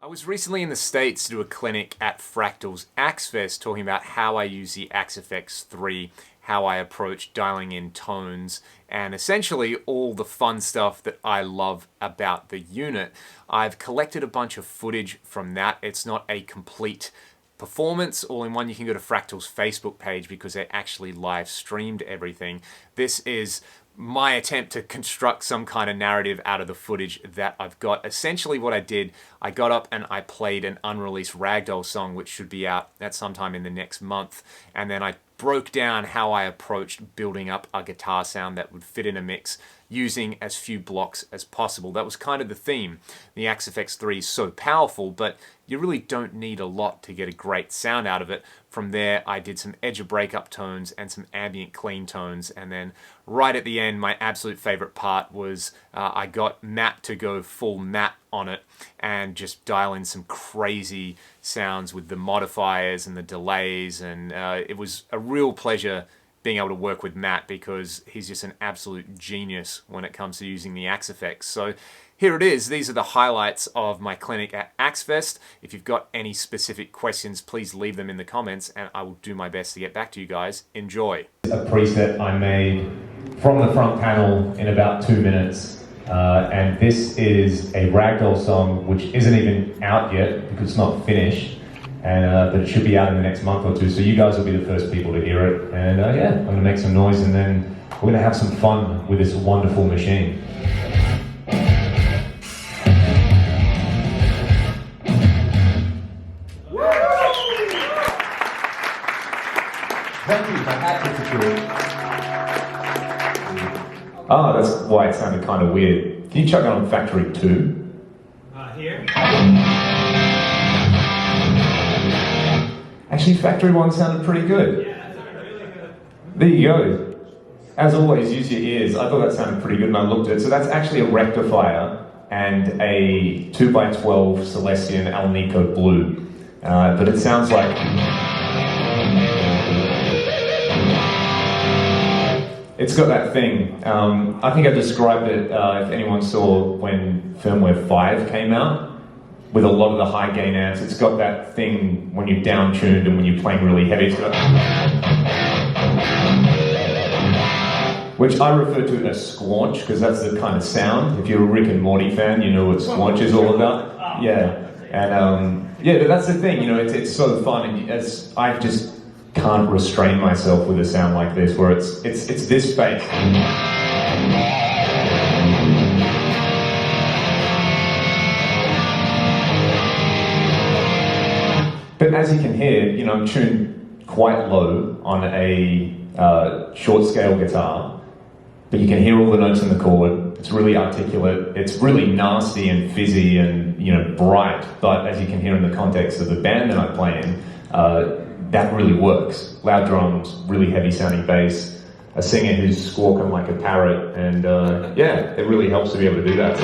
I was recently in the States to do a clinic at Fractal's AXFest talking about how I use the AXFX 3, how I approach dialing in tones, and essentially all the fun stuff that I love about the unit. I've collected a bunch of footage from that. It's not a complete performance all in one. You can go to Fractal's Facebook page because they actually live streamed everything. This is my attempt to construct some kind of narrative out of the footage that I've got. Essentially what I did, I got up and I played an unreleased Ragdoll song which should be out at sometime in the next month, and then I broke down how I approached building up a guitar sound that would fit in a mix using as few blocks as possible. That was kind of the theme. The AXFX 3 is so powerful, but you really don't need a lot to get a great sound out of it. From there, I did some edge of breakup tones and some ambient clean tones, and then right at the end, my absolute favorite part was I got Matt to go full Matt on it and just dial in some crazy sounds with the modifiers and the delays, and it was a real pleasure being able to work with Matt because he's just an absolute genius when it comes to using the AXFX. So here it is. These are the highlights of my clinic at AXFest. If you've got any specific questions, please leave them in the comments and I will do my best to get back to you guys. Enjoy. A preset I made from the front panel in about 2 minutes. And this is a Ragdoll song which isn't even out yet because it's not finished. But it should be out in the next month or two, so you guys will be the first people to hear it. And yeah, I'm going to make some noise and then we're going to have some fun with this wonderful machine. Thank you for that. Oh, that's why it sounded kind of weird. Can you chuck it on factory 2? Here? Actually, factory 1 sounded pretty good. Yeah, that sounded really good. There you go. As always, use your ears. I thought that sounded pretty good and I looked at it. So that's actually a rectifier and a 2x12 Celestion Alnico Blue. But it sounds like... It's got that thing. I think I described it, if anyone saw when firmware 5 came out, with a lot of the high gain amps. It's got that thing when you're down tuned and when you're playing really heavy. It's got, which I refer to as squanch because that's the kind of sound. If you're a Rick and Morty fan, you know what squanch is all about. Yeah, and yeah, but that's the thing. You know, it's so fun, and as I just can't restrain myself with a sound like this, where it's this bass. But as you can hear, you know, I'm tuned quite low on a short scale guitar, but you can hear all the notes in the chord. It's really articulate. It's really nasty and fizzy and, you know, bright. But as you can hear in the context of the band that I play in, that really works. Loud drums, really heavy sounding bass, a singer who's squawking like a parrot, and yeah, it really helps to be able to do that.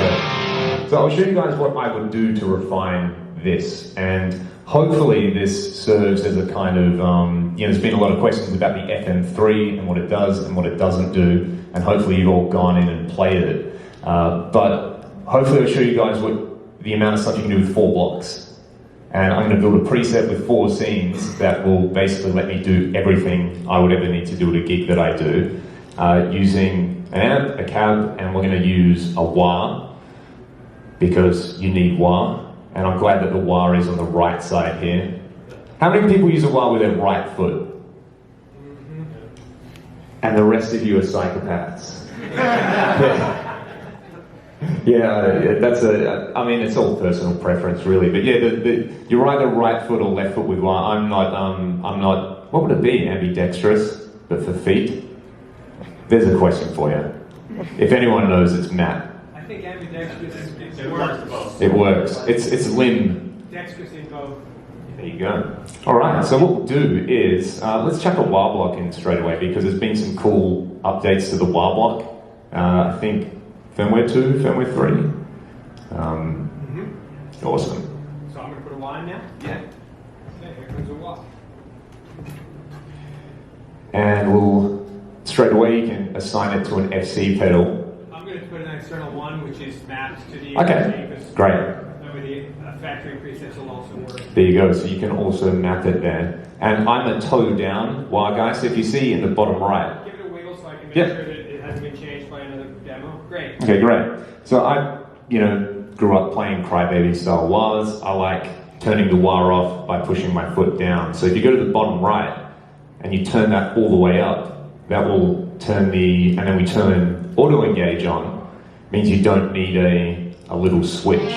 So I'll show you guys what I would do to refine this, and hopefully this serves as a kind of, you know, there's been a lot of questions about the FM3 and what it does and what it doesn't do, and hopefully you've all gone in and played it. But hopefully I'll show you guys what the amount of stuff you can do with 4 blocks. And I'm going to build a preset with 4 scenes that will basically let me do everything I would ever need to do at a gig that I do, using an amp, a cab, and we're going to use a wah, because you need wah. And I'm glad that the wah is on the right side here. How many people use a wah with their right foot? Mm-hmm. And the rest of you are psychopaths. Yeah, that's I mean, it's all personal preference really, but yeah, you're either right foot or left foot with wah. I'm not, what would it be, ambidextrous, but for feet? There's a question for you. If anyone knows, it's Matt. I think ambidextrous works. It works. It's limb. Dextrous in both. There you go. Alright, so what we'll do is, let's chuck a wah block in straight away because there's been some cool updates to the wah block. I think firmware 2, firmware 3. Awesome. So I'm going to put a wah in now? Yeah. Okay, here comes a wah. And we'll, straight away you can assign it to an FC pedal. I'm going to put an external one which is mapped to the Okay, great. Over the factory presets will also work. There you go, so you can also map it there. And I'm a toe down wah guy, so if you see in the bottom right. Give it a wiggle so I can make Yep. sure that it hasn't been changed by another demo. Great. Okay, great. So I, grew up playing crybaby style wahs. I like turning the wah off by pushing my foot down. So if you go to the bottom right and you turn that all the way up, that will turn and then we turn auto engage on, means you don't need a little switch.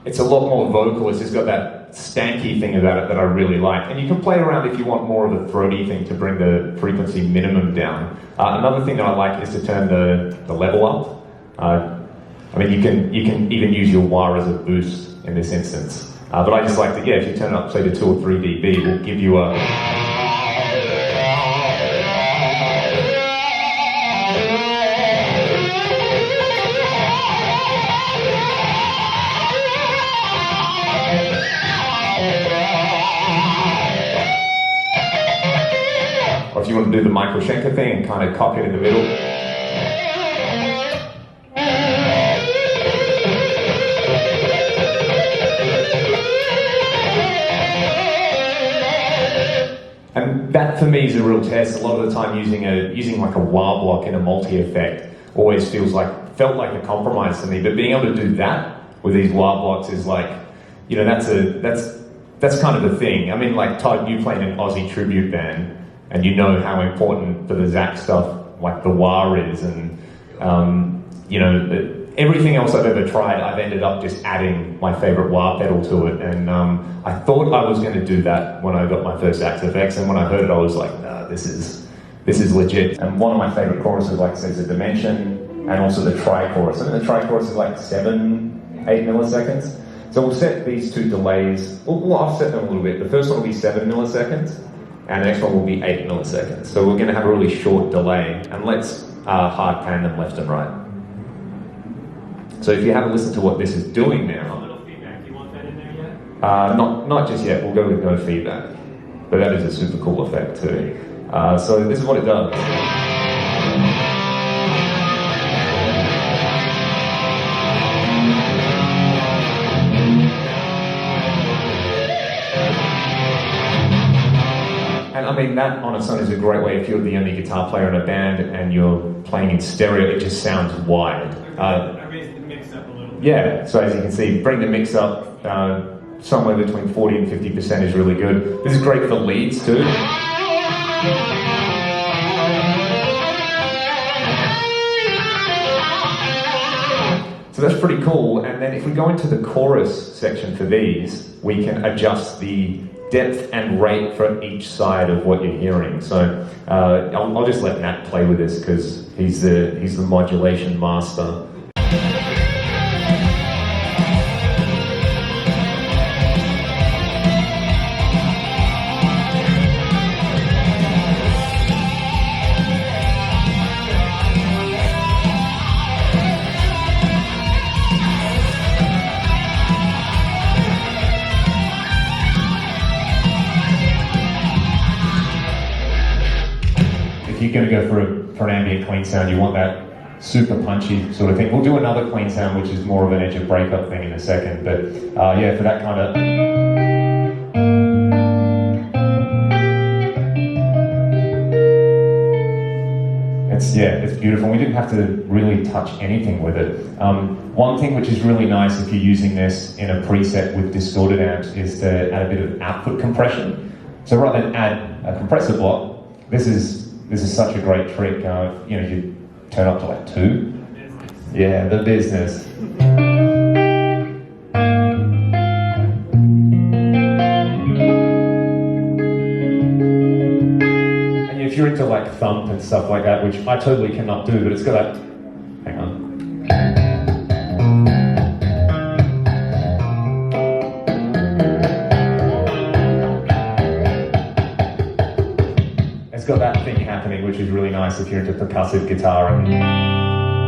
It's a lot more vocal, it's just got that stanky thing about it that I really like. And you can play around if you want more of a throaty thing to bring the frequency minimum down. Another thing that I like is to turn the level up. I mean, you can even use your wah as a boost in this instance. But I just like to, if you turn it up, say to 2 or 3 dB, it will give you a... Or if you want to do the Michael Schenker thing and kind of cock it in the middle. And that for me is a real test. A lot of the time using like a wah block in a multi-effect always felt like a compromise to me. But being able to do that with these wah blocks is like, that's kind of the thing. I mean, like Todd, you played in an Aussie tribute band, and you know how important for the Zach stuff, like the wah is, and everything else I've ever tried, I've ended up just adding my favorite wah pedal to it, and I thought I was going to do that when I got my first Axe-FX, and when I heard it, I was like, nah, this is legit. And one of my favorite choruses, like I said, is the Dimension, and also the tri-chorus. I mean, the tri-chorus is like 7-8 milliseconds. So we'll set these two delays, we'll offset them a little bit. The first one will be 7 milliseconds, and the next one will be 8 milliseconds. So we're going to have a really short delay, and let's hard pan them left and right. So if you haven't listened to what this is doing now... A little feedback, do you want that in there yet? Not just yet, we'll go with no feedback. But that is a super cool effect too. So this is what it does. And I mean, that on its own is a great way if you're the only guitar player in a band and you're playing in stereo, it just sounds wide. I raised the mix up a little bit. Yeah, so as you can see, bring the mix up somewhere between 40 and 50% is really good. This is great for the leads too. So that's pretty cool. And then if we go into the chorus section for these, we can adjust the depth and rate for each side of what you're hearing. So I'll just let Nat play with this because he's the modulation master. If you're going to go for an ambient clean sound, you want that super punchy sort of thing. We'll do another clean sound, which is more of an edge of breakup thing in a second. But yeah, for that kind of... It's beautiful. We didn't have to really touch anything with it. One thing which is really nice if you're using this in a preset with distorted amps is to add a bit of output compression. So rather than add a compressor block, this is such a great trick. You turn up to like 2. Yeah, the business. And if you're into like thump and stuff like that, which I totally cannot do, but it's got that. Hang on. Got that thing happening, which is really nice if you're into percussive guitar. And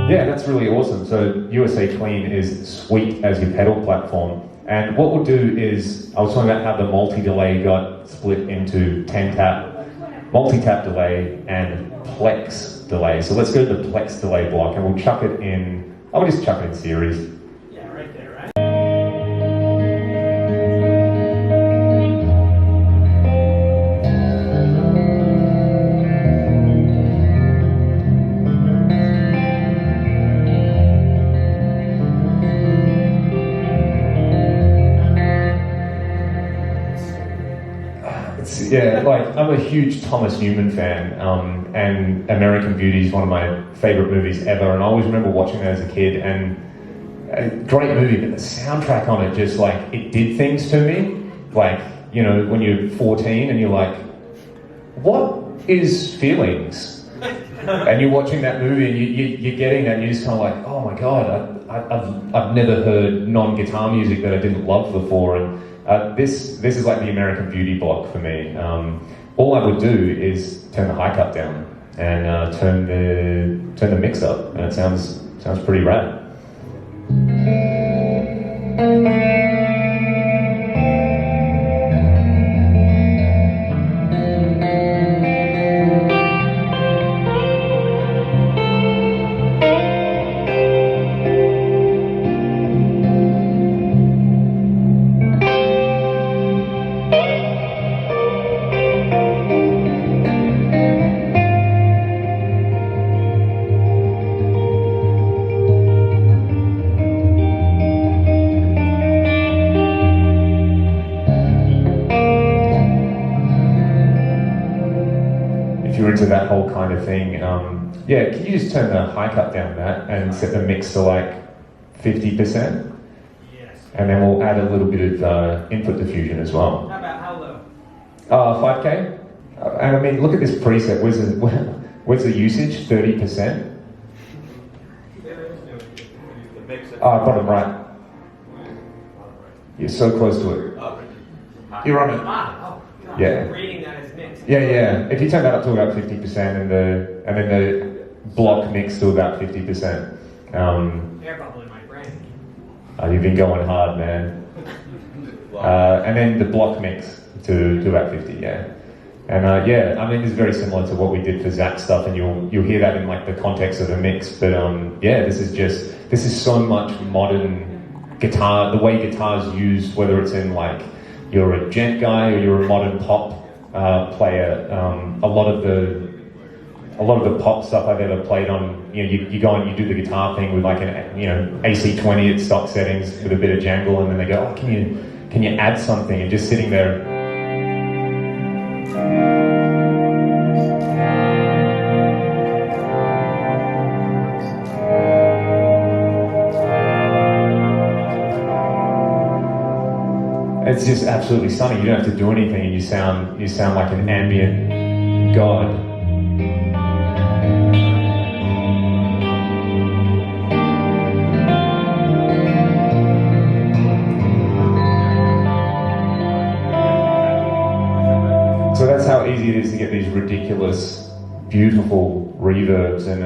yeah, that's really awesome. So USA Clean is sweet as your pedal platform. And what we'll do is, I was talking about how the multi-delay got split into 10-tap, multi-tap delay, and plex delay. So let's go to the Plex delay block and we'll chuck it in, I'll just chuck it in series. Yeah, right there, right? Yeah, like I'm a huge Thomas Newman fan, and American Beauty is one of my favorite movies ever, and I always remember watching that as a kid, and a great movie, but the soundtrack on it just like, it did things to me, like, you know, when you're 14 and you're like, what is feelings? And you're watching that movie and you're getting that and you're just kind of like, oh my God, I've never heard non-guitar music that I didn't love before, and this is like the American Beauty block for me. All I would do is turn the high cut down and turn the mix up, and it sounds pretty rad. Into that whole kind of thing, yeah, can you just turn the high cut down, Matt, and set the mix to like 50%? Yes. And then we'll add a little bit of input diffusion as well. How about how low? 5K? And I mean, look at this preset. Where's the usage? 30%? Bottom right. You're so close to it. You're on it. Yeah. Rating that as mixed. Yeah. If you turn that up to about 50% and then the block mix to about 50%. Air bubble in my brain. You've been going hard, man. And then the block mix to about 50, yeah. And yeah, I mean, it's very similar to what we did for Zach's stuff, and you'll hear that in like the context of the mix. But yeah, this is so much modern guitar, the way guitar's used, whether it's in like, you're a gent guy or you're a modern pop player. A lot of the pop stuff I've ever played on, you know, you go and you do the guitar thing with like an, you know, AC20 at stock settings with a bit of jangle, and then they go, oh, can you add something? And just sitting there. It's just absolutely stunning. You don't have to do anything, and you sound like an ambient god. So that's how easy it is to get these ridiculous, beautiful reverbs, and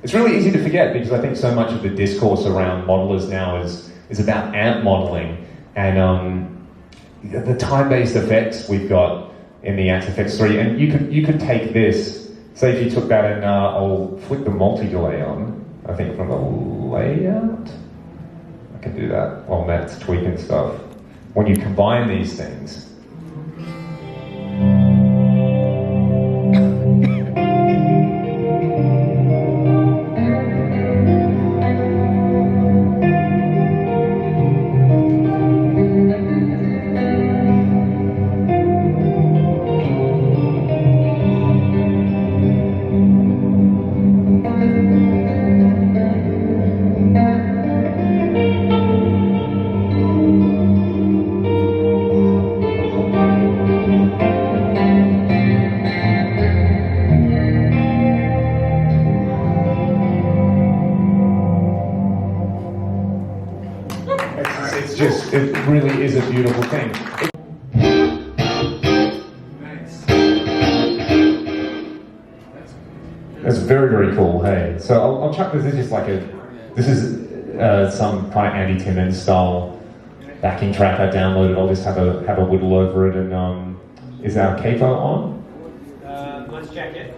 it's really easy to forget because I think so much of the discourse around modelers now is about amp modeling, and the time-based effects we've got in the Axe-Fx 3, and you could take this, say if you took that and I'll flick the multi-delay on, I think from the layout, I can do that while Matt's tweaking stuff. When you combine these things, it really is a beautiful thing. That's very, very cool, hey. So I'll chuck this, this is some kind of Andy Timmons style backing track I downloaded. I'll just have a whittle over it, and is our capo on? Let's check it.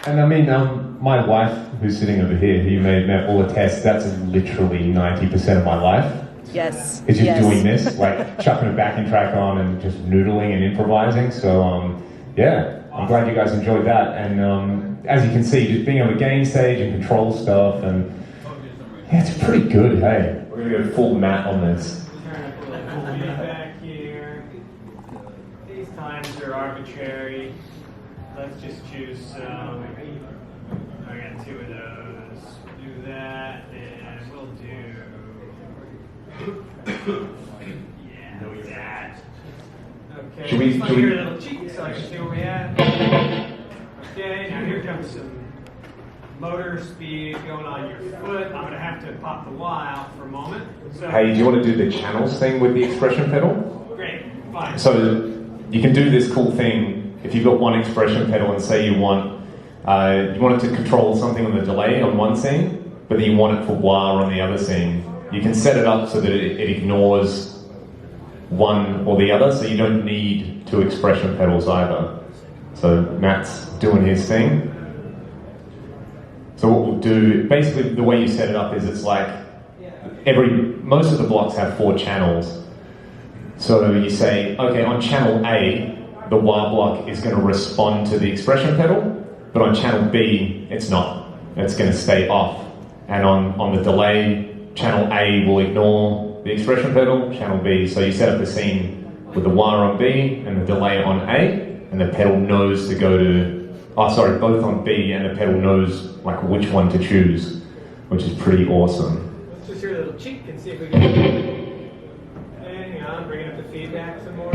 And I mean, my wife, who's sitting over here, who you may have met, will attest, that's literally 90% of my life. Yes. It's just yes. doing this, like chucking a backing track on and just noodling and improvising. So, yeah, I'm glad you guys enjoyed that. And as you can see, just being able to gain stage and control stuff, and yeah, it's pretty good, hey. We're gonna go full mat on this. Turn up a little feedback here. These times are arbitrary. Let's just choose some. I got 2 of those. Do that, and we'll do. Yeah, that. Okay. Should we- Let's should we- hear a little cheek so I can see what we have. Okay, now here comes some motor speed going on your foot. I'm gonna have to pop the wah out for a moment. So, Hey, do you want to do the channels thing with the expression pedal? great, fine. So you can do this cool thing if you've got one expression pedal and say you want it to control something on the delay on one scene, but then you want it for wah on the other scene. You can set it up so that it ignores one or the other, so you don't need 2 expression pedals either. So Matt's doing his thing. So what we'll do, basically the way you set it up is it's like most of the blocks have 4 channels. So you say, okay, on channel A, the wah block is going to respond to the expression pedal, but on channel B, it's not. It's going to stay off. And on the delay, channel A will ignore the expression pedal, channel B. So you set up the scene with the wah on B and the delay on A, and the pedal knows to go to, both on B, and the pedal knows like which one to choose, which is pretty awesome. Let's just hear a little cheek and see if we can. Okay, hang on, bringing up the feedback some more.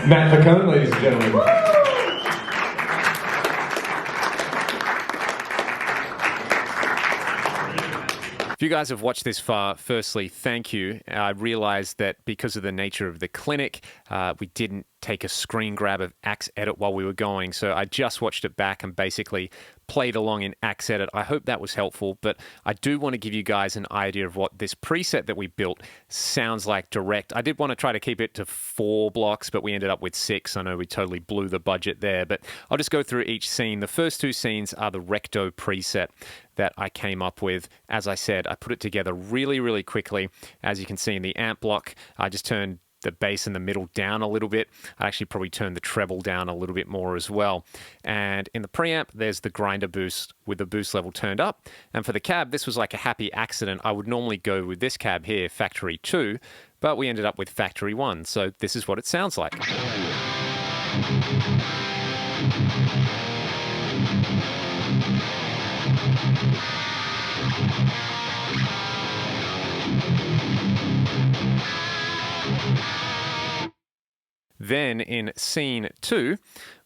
Matt Picone, ladies and gentlemen. If you guys have watched this far, firstly, thank you. I realized that because of the nature of the clinic, we didn't take a screen grab of Axe Edit while we were going, so I just watched it back and basically played along in Axe Edit. I hope that was helpful, but I do want to give you guys an idea of what this preset that we built sounds like direct. I did want to try to keep it to 4 blocks, but we ended up with 6. I know we totally blew the budget there, but I'll just go through each scene. The first 2 scenes are the Recto preset that I came up with. As I said, I put it together really, really quickly. As you can see in the amp block, I just turned the bass in the middle down a little bit. I actually probably turned the treble down a little bit more as well. And in the preamp, there's the grinder boost with the boost level turned up. And for the cab, this was like a happy accident. I would normally go with this cab here, Factory 2, but we ended up with Factory 1. So this is what it sounds like. Then in scene 2,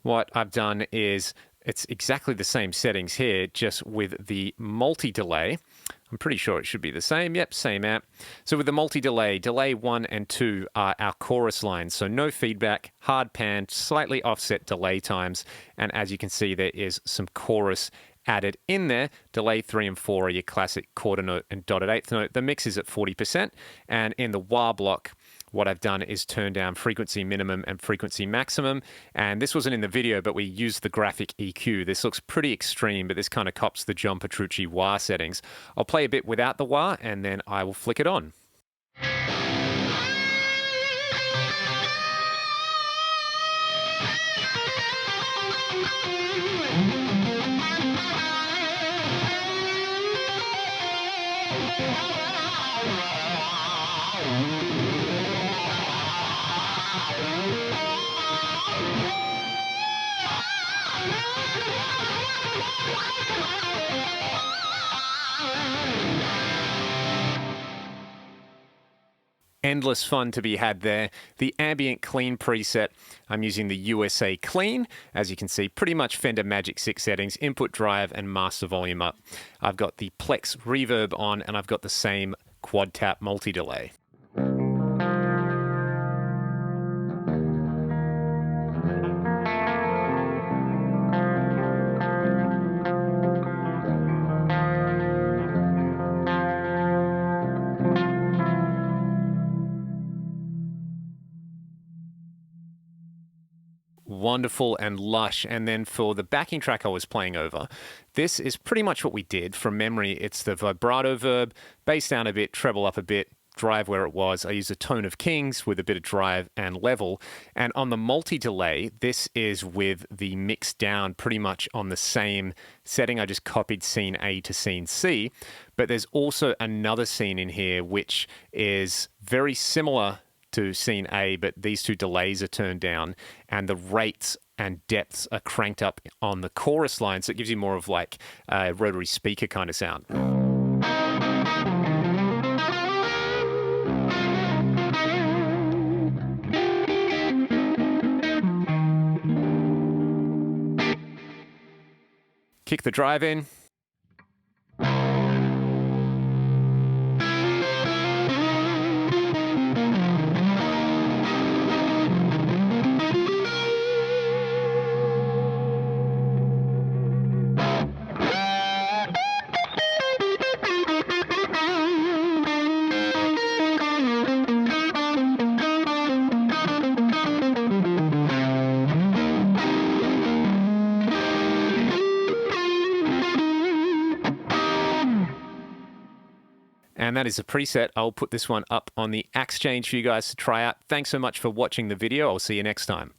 what I've done is it's exactly the same settings here, just with the multi-delay. I'm pretty sure it should be the same. Yep, same amp. So with the multi-delay, delay 1 and 2 are our chorus lines. So no feedback, hard pan, slightly offset delay times. And as you can see, there is some chorus added in there. Delay 3 and 4 are your classic quarter note and dotted eighth note. The mix is at 40%. And in the wah block, what I've done is turn down frequency minimum and frequency maximum. And this wasn't in the video, but we used the graphic EQ. This looks pretty extreme, but this kind of cops the John Petrucci wah settings. I'll play a bit without the wah, and then I will flick it on. Endless fun to be had there. The ambient clean preset, I'm using the USA Clean. As you can see, pretty much Fender Magic 6 settings, input drive and master volume up. I've got the Plex reverb on, and I've got the same quad tap multi-delay. Wonderful and lush. And then for the backing track I was playing over, this is pretty much what we did. From memory, it's the vibrato verb, bass down a bit, treble up a bit, drive where it was. I used a tone of kings with a bit of drive and level. And on the multi-delay, this is with the mix down pretty much on the same setting. I just copied scene A to scene C. But there's also another scene in here which is very similar to scene A, but these two delays are turned down and the rates and depths are cranked up on the chorus line, so it gives you more of like a rotary speaker kind of sound. Kick the drive in. And that is a preset. I'll put this one up on the Axe Change for you guys to try out. Thanks so much for watching the video. I'll see you next time.